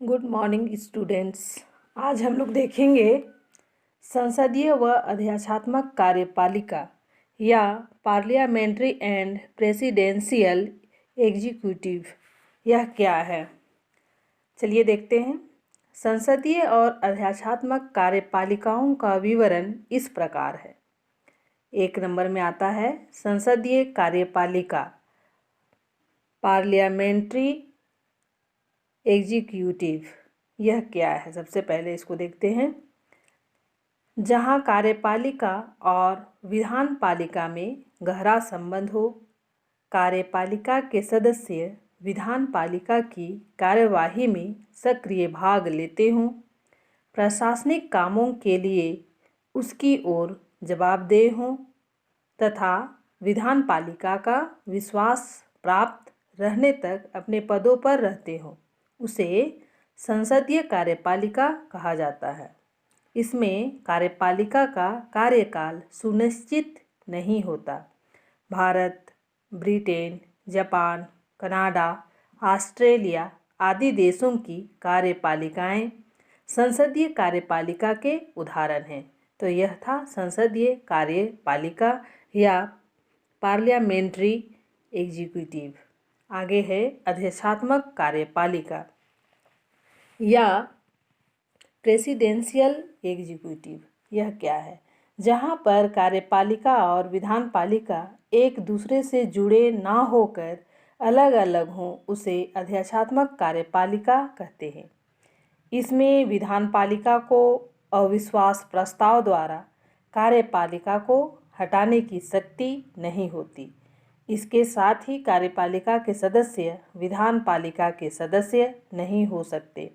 Good morning students. आज हम लोग देखेंगे संसदीय व अध्यात्मक कार्यपालिका या पार्लियामेंट्री एंड प्रेसिडेंशियल एग्जीक्यूटिव यह क्या है। चलिए देखते हैं। संसदीय और अध्यात्मक कार्यपालिकाओं का विवरण इस प्रकार है। 1 नंबर में आता है संसदीय कार्यपालिका पार्लियामेंट्री एग्जीक्यूटिव। यह क्या है, सबसे पहले इसको देखते हैं। जहां कार्यपालिका और विधान पालिका में गहरा संबंध हो, कार्यपालिका के सदस्य विधान पालिका की कार्यवाही में सक्रिय भाग लेते हों, प्रशासनिक कामों के लिए उसकी ओर जवाबदेह हों तथा विधान पालिका का विश्वास प्राप्त रहने तक अपने पदों पर रहते हों, उसे संसदीय कार्यपालिका कहा जाता है। इसमें कार्यपालिका का कार्यकाल सुनिश्चित नहीं होता। Bharat, Britain, Japan, Canada, Australia आदि देशों की कार्यपालिकाएं संसदीय कार्यपालिका के उदाहरण हैं। तो यह था संसदीय कार्यपालिका या पार्लियामेंट्री एग्जीक्यूटिव। आगे है अध्यक्षात्मक कार्यपालिका या प्रेसिडेंशियल एग्जीक्यूटिव। यह क्या है? जहां पर कार्यपालिका और विधान पालिका एक दूसरे से जुड़े ना होकर अलग अलग हों, उसे अध्यक्षात्मक कार्यपालिका कहते हैं। इसमें विधान पालिका को अविश्वास प्रस्ताव द्वारा कार्यपालिका को हटाने की शक्ति नहीं होती। इसके साथ ही कार्यपालिका के सदस्य विधान पालिका के सदस्य नहीं हो सकते।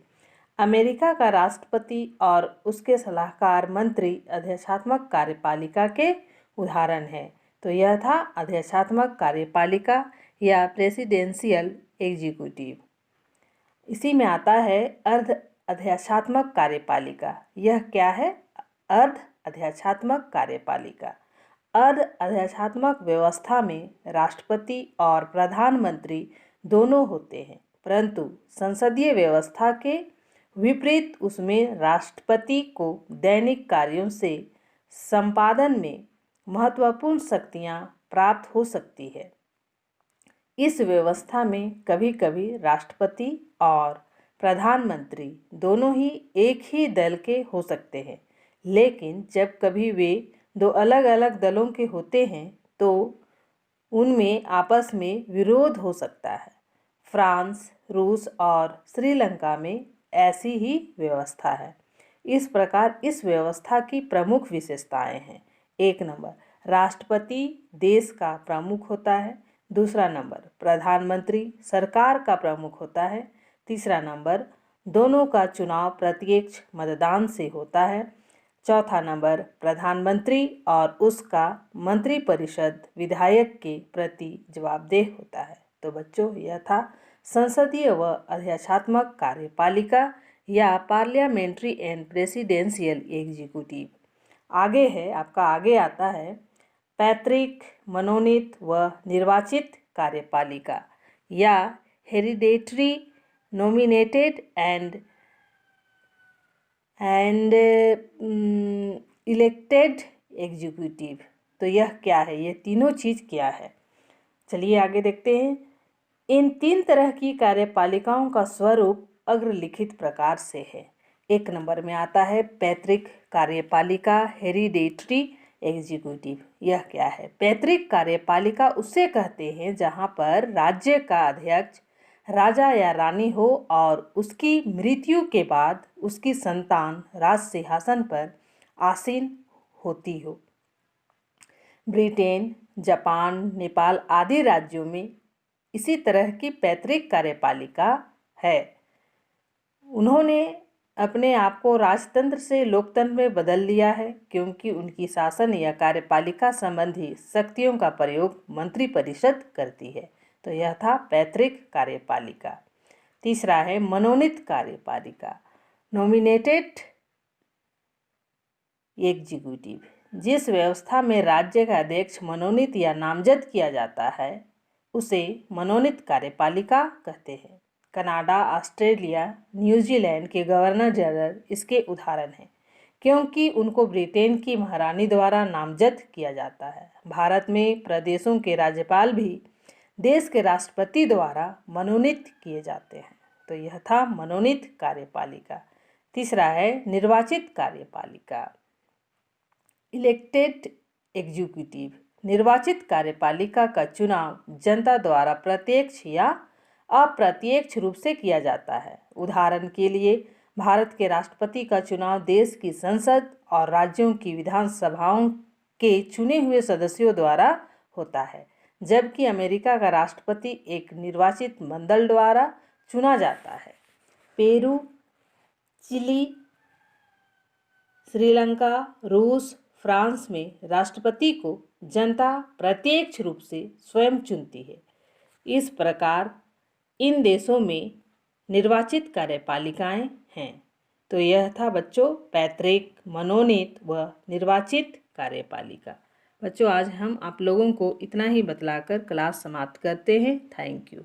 अमेरिका का राष्ट्रपति और उसके सलाहकार मंत्री अध्यक्षात्मक कार्यपालिका के उदाहरण हैं। तो यह था अध्यक्षात्मक कार्यपालिका या प्रेसिडेंशियल एग्जीक्यूटिव। इसी में आता है अर्ध अध्यक्षात्मक कार्यपालिका। यह क्या है? अर्ध अध्यक्षात्मक कार्यपालिका। अर्ध अध्यक्षात्मक व्यवस्था में राष्ट्रपति और प्रधानमंत्री दोनों होते हैं, परंतु संसदीय व्यवस्था के विपरीत उसमें राष्ट्रपति को दैनिक कार्यों से संपादन में महत्वपूर्ण शक्तियां प्राप्त हो सकती है। इस व्यवस्था में कभी कभी राष्ट्रपति और प्रधानमंत्री दोनों ही एक ही दल के हो सकते हैं, लेकिन जब कभी वे दो अलग अलग दलों के होते हैं तो उनमें आपस में विरोध हो सकता है। फ्रांस, रूस और श्रीलंका में ऐसी ही व्यवस्था है। इस प्रकार इस व्यवस्था की प्रमुख विशेषताएं हैं। 1 नंबर राष्ट्रपति देश का प्रमुख होता है। दूसरा नंबर प्रधानमंत्री सरकार का प्रमुख होता है। तीसरा नंबर दोनों का चुनाव प्रत्यक्ष मतदान से होता है। चौथा नंबर प्रधानमंत्री और उसका मंत्रिपरिषद विधायक के प्रति जवाबदेह होता है। तो बच्चों, यह था संसदीय व अध्यक्षात्मक कार्यपालिका या पार्लियामेंट्री एंड प्रेसिडेंशियल एग्जीक्यूटिव। आगे है आपका, आगे आता है पैतृक, मनोनीत व निर्वाचित कार्यपालिका या hereditary nominated and elected executive. तो यह क्या है? ये तीनों चीज़ क्या है? चलिए आगे देखते हैं। इन 3 तरह की कार्यपालिकाओं का स्वरूप अग्रलिखित प्रकार से है। 1 नंबर में आता है पैतृक कार्यपालिका हेरिडेटरी एग्जीक्यूटिव। यह क्या है? पैतृक कार्यपालिका उसे कहते हैं जहां पर राज्य का अध्यक्ष राजा या रानी हो और उसकी मृत्यु के बाद उसकी संतान राज सिंहासन पर आसीन होती हो। ब्रिटेन, जापान, नेपाल आदि राज्यों में इसी तरह की पैतृक कार्यपालिका है। उन्होंने अपने आप को राजतंत्र से लोकतंत्र में बदल लिया है, क्योंकि उनकी शासन या कार्यपालिका संबंधी शक्तियों का प्रयोग मंत्रिपरिषद करती है। तो यह था पैतृक कार्यपालिका। तीसरा है मनोनीत कार्यपालिका, नॉमिनेटेड एग्जीक्यूटिव। जिस व्यवस्था में राज्य का अध्यक्ष मनोनीत या नामजद किया जाता है उसे मनोनीत कार्यपालिका कहते हैं। कनाडा, ऑस्ट्रेलिया, न्यूजीलैंड के गवर्नर जनरल इसके उदाहरण हैं, क्योंकि उनको ब्रिटेन की महारानी द्वारा नामजद किया जाता है। भारत में प्रदेशों के राज्यपाल भी देश के राष्ट्रपति द्वारा मनोनीत किए जाते हैं। तो यह था मनोनीत कार्यपालिका। तीसरा है निर्वाचित कार्यपालिका, इलेक्टेड एग्जीक्यूटिव। निर्वाचित कार्यपालिका का चुनाव जनता द्वारा प्रत्यक्ष या अप्रत्यक्ष रूप से किया जाता है। उदाहरण के लिए भारत के राष्ट्रपति का चुनाव देश की संसद और राज्यों की विधानसभाओं के चुने हुए सदस्यों द्वारा होता है, जबकि अमेरिका का राष्ट्रपति एक निर्वाचित मंडल द्वारा चुना जाता है। पेरू, चिली, श्रीलंका, रूस, फ्रांस में राष्ट्रपति को जनता प्रत्यक्ष रूप से स्वयं चुनती है। इस प्रकार इन देशों में निर्वाचित कार्यपालिकाएं हैं। तो यह था बच्चों पैतृक, मनोनीत व निर्वाचित कार्यपालिका। बच्चों आज हम आप लोगों को इतना ही बतलाकर क्लास समाप्त करते हैं। Thank you.